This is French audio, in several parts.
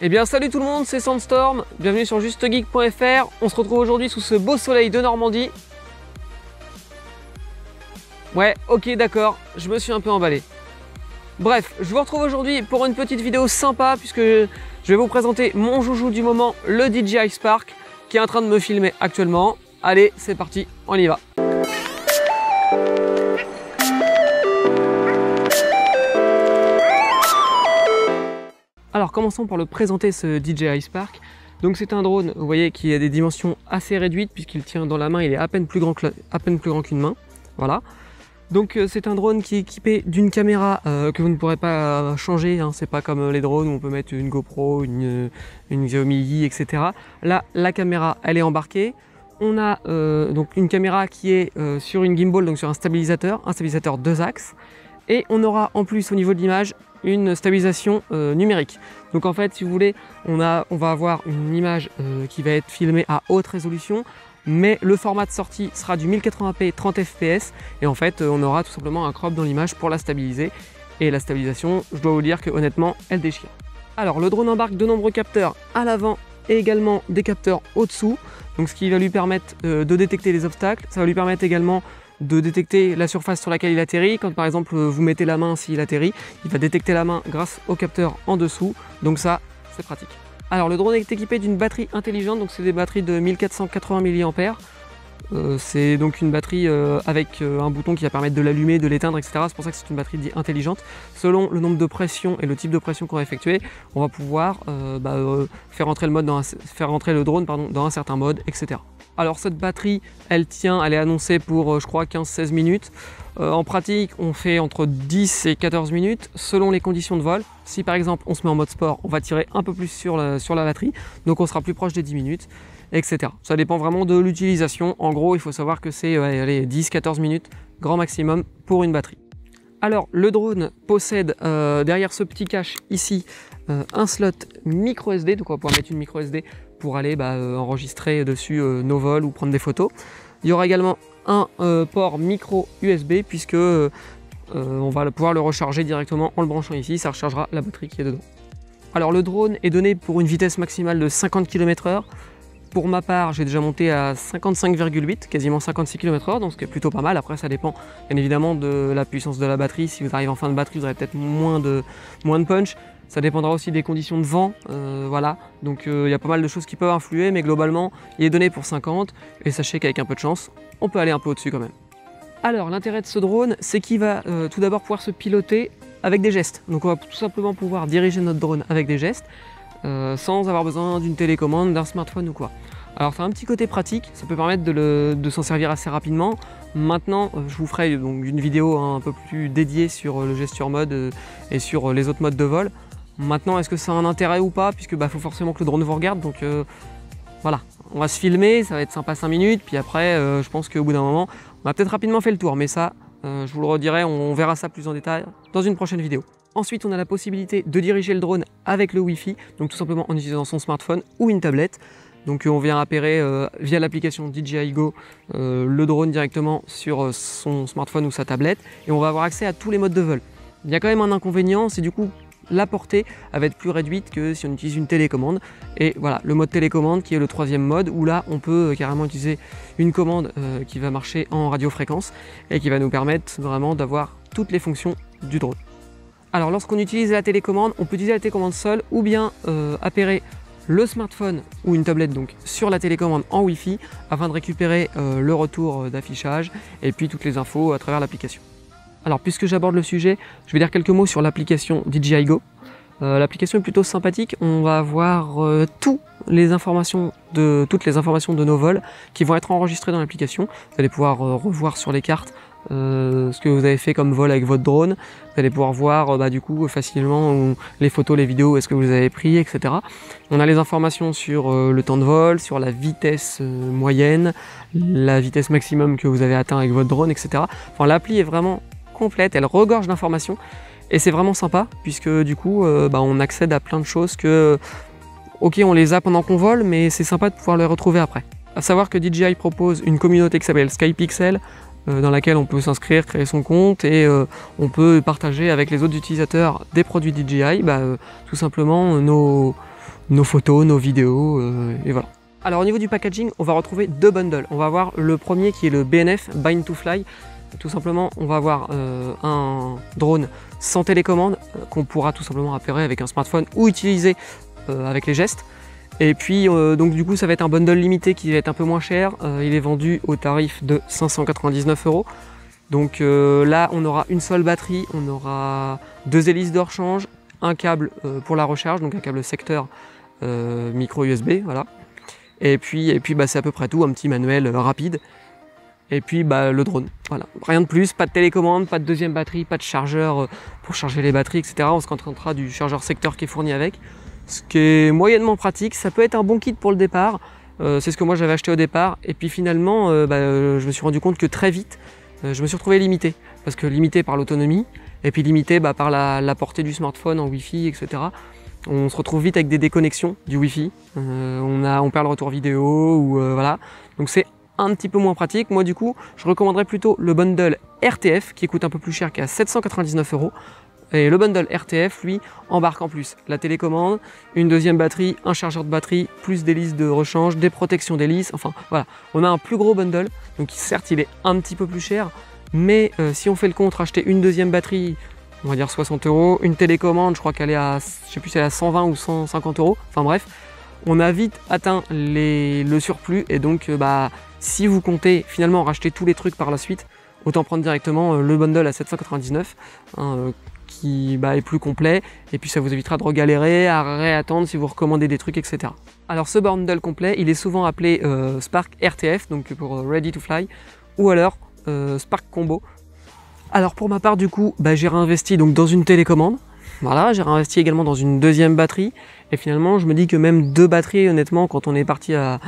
Eh bien salut tout le monde, c'est Sandstorm, bienvenue sur JusteGeek.fr. On se retrouve aujourd'hui sous ce beau soleil de Normandie. Ouais, ok d'accord, je me suis un peu emballé. Bref, je vous retrouve aujourd'hui pour une petite vidéo sympa puisque je vais vous présenter mon joujou du moment, le DJI Spark, qui est en train de me filmer actuellement. Allez, c'est parti, on y va. Alors commençons par le présenter, ce DJI Spark. Donc c'est un drone, vous voyez, qui a des dimensions assez réduites puisqu'il tient dans la main, il est à peine plus grand qu'une main. Voilà. Donc c'est un drone qui est équipé d'une caméra que vous ne pourrez pas changer, hein. C'est pas comme les drones où on peut mettre une GoPro, une Xiaomi Yi, etc. Là, la caméra, elle est embarquée. On a donc une caméra qui est sur une gimbal, donc sur un stabilisateur 2 axes. Et on aura en plus au niveau de l'image une stabilisation numérique. Donc en fait, si vous voulez, on va avoir une image qui va être filmée à haute résolution, mais le format de sortie sera du 1080p 30 fps, et en fait on aura tout simplement un crop dans l'image pour la stabiliser. Et la stabilisation, je dois vous dire que honnêtement, elle déchire. Alors le drone embarque de nombreux capteurs à l'avant et également des capteurs au-dessous, donc ce qui va lui permettre de détecter les obstacles. Ça va lui permettre également de détecter la surface sur laquelle il atterrit. Quand par exemple vous mettez la main s'il atterrit, il va détecter la main grâce au capteur en dessous, donc ça c'est pratique. Alors le drone est équipé d'une batterie intelligente, donc c'est des batteries de 1480 mAh. C'est donc une batterie avec un bouton qui va permettre de l'allumer, de l'éteindre, etc. C'est pour ça que c'est une batterie dite intelligente. Selon le nombre de pressions et le type de pression qu'on va effectuer, on va pouvoir faire rentrer le drone dans un certain mode, etc. Alors cette batterie, elle est annoncée pour je crois 15-16 minutes. En pratique, on fait entre 10 et 14 minutes selon les conditions de vol. Si par exemple on se met en mode sport, on va tirer un peu plus sur la batterie, donc on sera plus proche des 10 minutes, etc. Ça dépend vraiment de l'utilisation. En gros, il faut savoir que c'est 10-14 minutes grand maximum pour une batterie. Alors le drone possède derrière ce petit cache ici un slot micro SD, donc on va pouvoir mettre une micro SD pour aller enregistrer dessus nos vols ou prendre des photos. Il y aura également un port micro USB puisque on va pouvoir le recharger directement en le branchant ici, ça rechargera la batterie qui est dedans. Alors le drone est donné pour une vitesse maximale de 50 km/h. Pour ma part, j'ai déjà monté à 55,8, quasiment 56 km/h, donc ce qui est plutôt pas mal. Après, ça dépend bien évidemment de la puissance de la batterie. Si vous arrivez en fin de batterie, vous aurez peut-être moins de punch. Ça dépendra aussi des conditions de vent, voilà. Donc il y a pas mal de choses qui peuvent influer, mais globalement, il est donné pour 50. Et sachez qu'avec un peu de chance, on peut aller un peu au-dessus quand même. Alors, l'intérêt de ce drone, c'est qu'il va tout d'abord pouvoir se piloter avec des gestes. Donc on va tout simplement pouvoir diriger notre drone avec des gestes, sans avoir besoin d'une télécommande, d'un smartphone ou quoi. Alors c'est un petit côté pratique, ça peut permettre de s'en servir assez rapidement. Maintenant, je vous ferai donc une vidéo un peu plus dédiée sur le gesture mode et sur les autres modes de vol. Maintenant, est-ce que ça a un intérêt ou pas, puisque faut forcément que le drone vous regarde, donc voilà, on va se filmer, ça va être sympa 5 minutes, puis après je pense qu'au bout d'un moment, on a peut-être rapidement fait le tour, mais ça, je vous le redirai, on verra ça plus en détail dans une prochaine vidéo. Ensuite, on a la possibilité de diriger le drone avec le Wi-Fi, donc tout simplement en utilisant son smartphone ou une tablette. Donc on vient appairer via l'application DJI Go le drone directement sur son smartphone ou sa tablette, et on va avoir accès à tous les modes de vol. Il y a quand même un inconvénient, c'est du coup la portée va être plus réduite que si on utilise une télécommande. Et voilà, le mode télécommande qui est le 3e mode, où là on peut carrément utiliser une commande qui va marcher en radiofréquence et qui va nous permettre vraiment d'avoir toutes les fonctions du drone. Alors lorsqu'on utilise la télécommande, on peut utiliser la télécommande seule ou bien appairer le smartphone ou une tablette donc sur la télécommande en Wi-Fi afin de récupérer le retour d'affichage et puis toutes les infos à travers l'application. Alors puisque j'aborde le sujet, je vais dire quelques mots sur l'application DJI Go. L'application est plutôt sympathique, on va avoir toutes les informations de nos vols qui vont être enregistrées dans l'application. Vous allez pouvoir revoir sur les cartes ce que vous avez fait comme vol avec votre drone. Vous allez pouvoir voir du coup facilement les photos, les vidéos, est-ce que vous avez pris, etc. On a les informations sur le temps de vol, sur la vitesse moyenne, la vitesse maximum que vous avez atteint avec votre drone, etc. Enfin, l'appli est vraiment complète, elle regorge d'informations et c'est vraiment sympa puisque du coup on accède à plein de choses que ok, on les a pendant qu'on vole, mais c'est sympa de pouvoir les retrouver après. À savoir que DJI propose une communauté qui s'appelle SkyPixel dans laquelle on peut s'inscrire, créer son compte et on peut partager avec les autres utilisateurs des produits DJI tout simplement nos photos, nos vidéos, et voilà. Alors au niveau du packaging, on va retrouver deux bundles. On va avoir le premier qui est le BNF, Bind to Fly. Tout simplement, on va avoir un drone sans télécommande qu'on pourra tout simplement appairer avec un smartphone ou utiliser avec les gestes. Et puis donc du coup ça va être un bundle limité qui va être un peu moins cher. Il est vendu au tarif de 599 €. Donc là on aura une seule batterie, on aura deux hélices de rechange, un câble pour la recharge, donc un câble secteur micro USB, voilà. Et puis bah, c'est à peu près tout, un petit manuel rapide. Et puis bah, le drone, voilà. Rien de plus, pas de télécommande, pas de deuxième batterie, pas de chargeur pour charger les batteries, etc. On se contentera du chargeur secteur qui est fourni avec. Ce qui est moyennement pratique, ça peut être un bon kit pour le départ. C'est ce que moi j'avais acheté au départ. Et puis finalement, je me suis rendu compte que très vite, je me suis retrouvé limité. Parce que limité par l'autonomie, et puis limité par la portée du smartphone en Wi-Fi, etc. On se retrouve vite avec des déconnexions du Wi-Fi. On perd le retour vidéo, ou voilà. Donc c'est un petit peu moins pratique. Moi du coup, je recommanderais plutôt le bundle RTF qui coûte un peu plus cher, qui est à 799 €. Et le bundle RTF, lui, embarque en plus la télécommande, une deuxième batterie, un chargeur de batterie, plus d'hélices de rechange, des protections d'hélices, enfin voilà. On a un plus gros bundle, donc certes il est un petit peu plus cher, mais si on fait le compte, acheter une deuxième batterie, on va dire 60 €, une télécommande, je crois qu'elle est à, je sais plus si elle est à 120 ou 150 €, enfin bref, on a vite atteint le surplus, et donc si vous comptez finalement racheter tous les trucs par la suite, autant prendre directement le bundle à 799 €, qui est plus complet, et puis ça vous évitera de regalérer, à réattendre si vous recommandez des trucs, etc. Alors ce bundle complet, il est souvent appelé Spark RTF, donc pour Ready to Fly, ou alors Spark Combo. Alors pour ma part du coup, j'ai réinvesti donc dans une télécommande, voilà, j'ai réinvesti également dans une deuxième batterie, et finalement je me dis que même deux batteries, honnêtement, quand on est parti à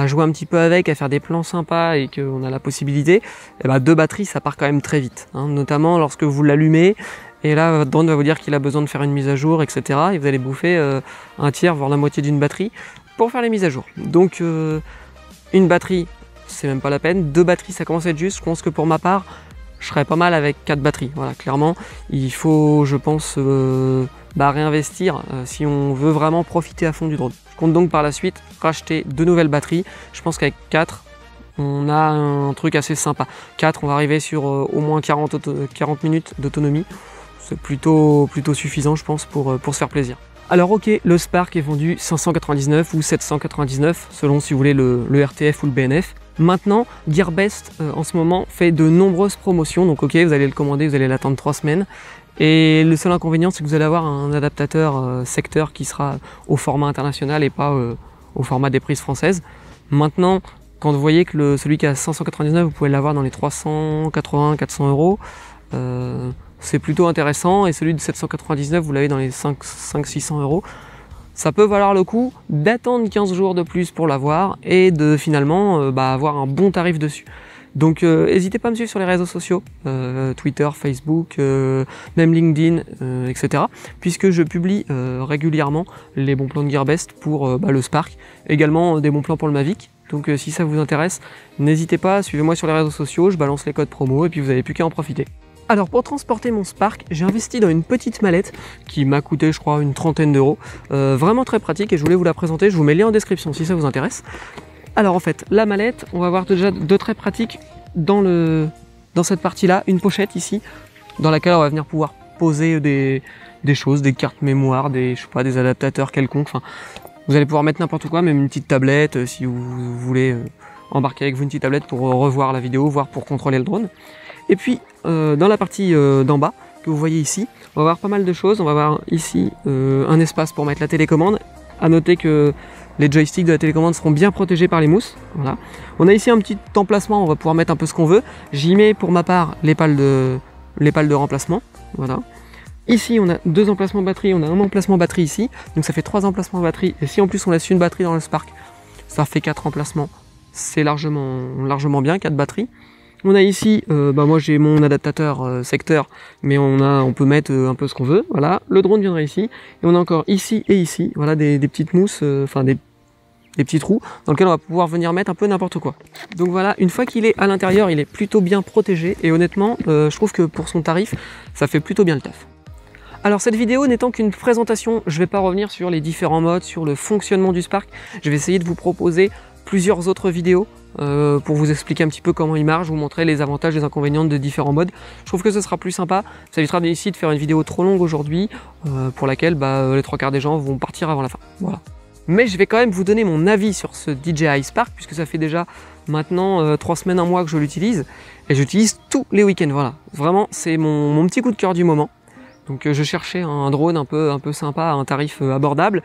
jouer un petit peu avec, à faire des plans sympas et qu'on a la possibilité, deux batteries ça part quand même très vite, hein, notamment lorsque vous l'allumez, et là votre drone va vous dire qu'il a besoin de faire une mise à jour, etc. Et vous allez bouffer un tiers, voire la moitié d'une batterie pour faire les mises à jour. Donc une batterie, c'est même pas la peine, deux batteries ça commence à être juste. Je pense que pour ma part, je serais pas mal avec 4 batteries. Voilà, clairement, il faut, je pense, réinvestir si on veut vraiment profiter à fond du drone. Je compte donc par la suite racheter de nouvelles batteries. Je pense qu'avec 4, on a un truc assez sympa. 4, on va arriver sur au moins 40 minutes d'autonomie. C'est plutôt suffisant, je pense, pour se faire plaisir. Alors ok, le Spark est vendu 599 ou 799, selon si vous voulez le RTF ou le BNF. Maintenant, Gearbest en ce moment fait de nombreuses promotions, donc ok, vous allez le commander, vous allez l'attendre 3 semaines. Et le seul inconvénient, c'est que vous allez avoir un adaptateur secteur qui sera au format international et pas au format des prises françaises. Maintenant, quand vous voyez que celui qui est à 599, vous pouvez l'avoir dans les 380-400 €, c'est plutôt intéressant, et celui de 799, vous l'avez dans les 500-600 €. Ça peut valoir le coup d'attendre 15 jours de plus pour l'avoir, et de finalement avoir un bon tarif dessus. Donc n'hésitez pas à me suivre sur les réseaux sociaux, Twitter, Facebook, même LinkedIn, etc. Puisque je publie régulièrement les bons plans de Gearbest pour le Spark, également des bons plans pour le Mavic. Donc si ça vous intéresse, n'hésitez pas, suivez-moi sur les réseaux sociaux, je balance les codes promo et puis vous n'avez plus qu'à en profiter. Alors pour transporter mon Spark, j'ai investi dans une petite mallette qui m'a coûté je crois une trentaine d'euros. Vraiment très pratique, et je voulais vous la présenter, je vous mets le lien en description si ça vous intéresse. Alors en fait, la mallette, on va voir déjà de très pratique dans cette partie-là, une pochette ici, dans laquelle on va venir pouvoir poser des choses, des cartes mémoire, des adaptateurs quelconques. Enfin, vous allez pouvoir mettre n'importe quoi, même une petite tablette si vous voulez embarquer avec vous une petite tablette pour revoir la vidéo, voire pour contrôler le drone. Et puis dans la partie d'en bas que vous voyez ici, on va voir pas mal de choses. On va voir ici un espace pour mettre la télécommande. À noter que les joysticks de la télécommande seront bien protégés par les mousses. Voilà. On a ici un petit emplacement, on va pouvoir mettre un peu ce qu'on veut. J'y mets pour ma part les pales de remplacement. Voilà. Ici on a 2 emplacements batterie, on a un emplacement batterie ici, donc ça fait 3 emplacements batterie. Et si en plus on laisse une batterie dans le Spark, ça fait 4 emplacements. C'est largement bien, 4 batteries. On a ici, moi j'ai mon adaptateur secteur, mais on peut mettre un peu ce qu'on veut. Voilà, le drone viendra ici, et on a encore ici et ici, voilà des petites mousses, des petits trous dans lesquels on va pouvoir venir mettre un peu n'importe quoi. Donc voilà, une fois qu'il est à l'intérieur, il est plutôt bien protégé, et honnêtement, je trouve que pour son tarif, ça fait plutôt bien le taf. Alors cette vidéo n'étant qu'une présentation, je ne vais pas revenir sur les différents modes, sur le fonctionnement du Spark. Je vais essayer de vous proposer plusieurs autres vidéos pour vous expliquer un petit peu comment il marche, vous montrer les avantages et les inconvénients de différents modes. Je trouve que ce sera plus sympa. Ça évitera ici de faire une vidéo trop longue aujourd'hui pour laquelle les 3/4 des gens vont partir avant la fin. Voilà. Mais je vais quand même vous donner mon avis sur ce DJI Spark puisque ça fait déjà maintenant 3 semaines, 1 mois que je l'utilise et j'utilise tous les week-ends. Voilà, vraiment c'est mon petit coup de cœur du moment. Donc je cherchais un drone un peu sympa à un tarif abordable.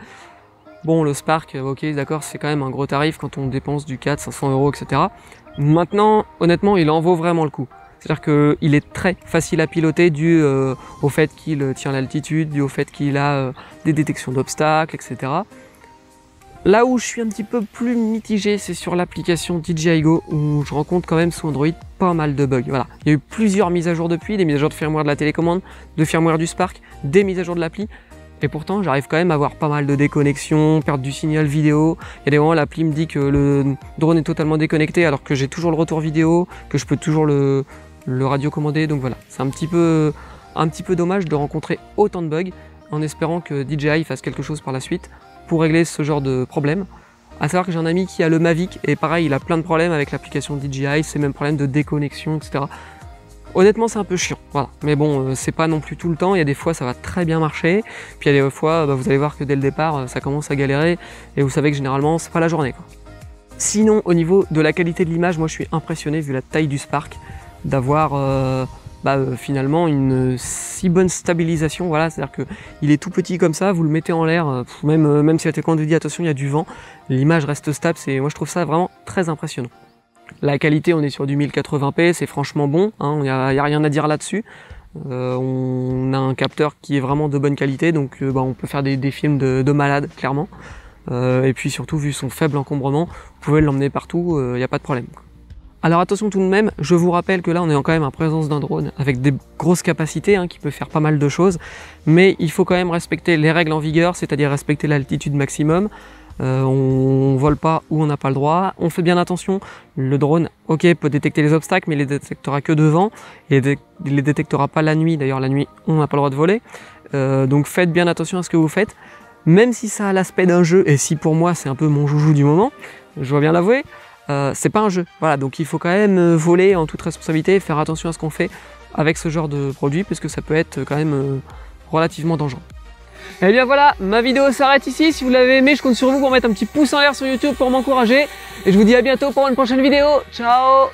Bon, le Spark, ok, d'accord, c'est quand même un gros tarif quand on dépense du 400-500 €, etc. Maintenant, honnêtement, il en vaut vraiment le coup. C'est-à-dire qu'il est très facile à piloter dû au fait qu'il tient l'altitude, dû au fait qu'il a des détections d'obstacles, etc. Là où je suis un petit peu plus mitigé, c'est sur l'application DJI Go, où je rencontre quand même sous Android pas mal de bugs. Voilà. Il y a eu plusieurs mises à jour depuis, des mises à jour de firmware de la télécommande, de firmware du Spark, des mises à jour de l'appli. Et pourtant, j'arrive quand même à avoir pas mal de déconnexions, perte du signal vidéo. Il y a des moments, l'appli me dit que le drone est totalement déconnecté, alors que j'ai toujours le retour vidéo, que je peux toujours le radiocommander. Donc voilà, c'est un petit peu dommage de rencontrer autant de bugs, en espérant que DJI fasse quelque chose par la suite pour régler ce genre de problème. À savoir que j'ai un ami qui a le Mavic et pareil, il a plein de problèmes avec l'application DJI, ces mêmes problèmes de déconnexion, etc. Honnêtement, c'est un peu chiant, voilà. Mais bon, c'est pas non plus tout le temps, il y a des fois ça va très bien marcher, puis il y a des fois, vous allez voir que dès le départ, ça commence à galérer, et vous savez que généralement, c'est pas la journée, quoi. Sinon, au niveau de la qualité de l'image, moi je suis impressionné, vu la taille du Spark, d'avoir finalement une si bonne stabilisation. Voilà, c'est-à-dire qu'il est tout petit comme ça, vous le mettez en l'air, même si la télécommande vous dit attention il y a du vent, l'image reste stable. Moi je trouve ça vraiment très impressionnant. La qualité, on est sur du 1080p, c'est franchement bon, hein, il n'y a rien à dire là-dessus. On a un capteur qui est vraiment de bonne qualité, donc on peut faire des films de malade, clairement. Et puis surtout, vu son faible encombrement, vous pouvez l'emmener partout, il n'y a pas de problème. Alors attention tout de même, je vous rappelle que là on est quand même en présence d'un drone avec des grosses capacités qui peut faire pas mal de choses, mais il faut quand même respecter les règles en vigueur, c'est-à-dire respecter l'altitude maximum. On vole pas où on n'a pas le droit, on fait bien attention, le drone peut détecter les obstacles mais il les détectera que devant, il les détectera pas la nuit, d'ailleurs la nuit on n'a pas le droit de voler, donc faites bien attention à ce que vous faites, même si ça a l'aspect d'un jeu, et si pour moi c'est un peu mon joujou du moment, je dois bien l'avouer. C'est pas un jeu, voilà, donc il faut quand même voler en toute responsabilité et faire attention à ce qu'on fait avec ce genre de produit parce que ça peut être quand même relativement dangereux. Et bien voilà, ma vidéo s'arrête ici. Si vous l'avez aimé, je compte sur vous pour mettre un petit pouce en l'air sur YouTube pour m'encourager. Et je vous dis à bientôt pour une prochaine vidéo. Ciao!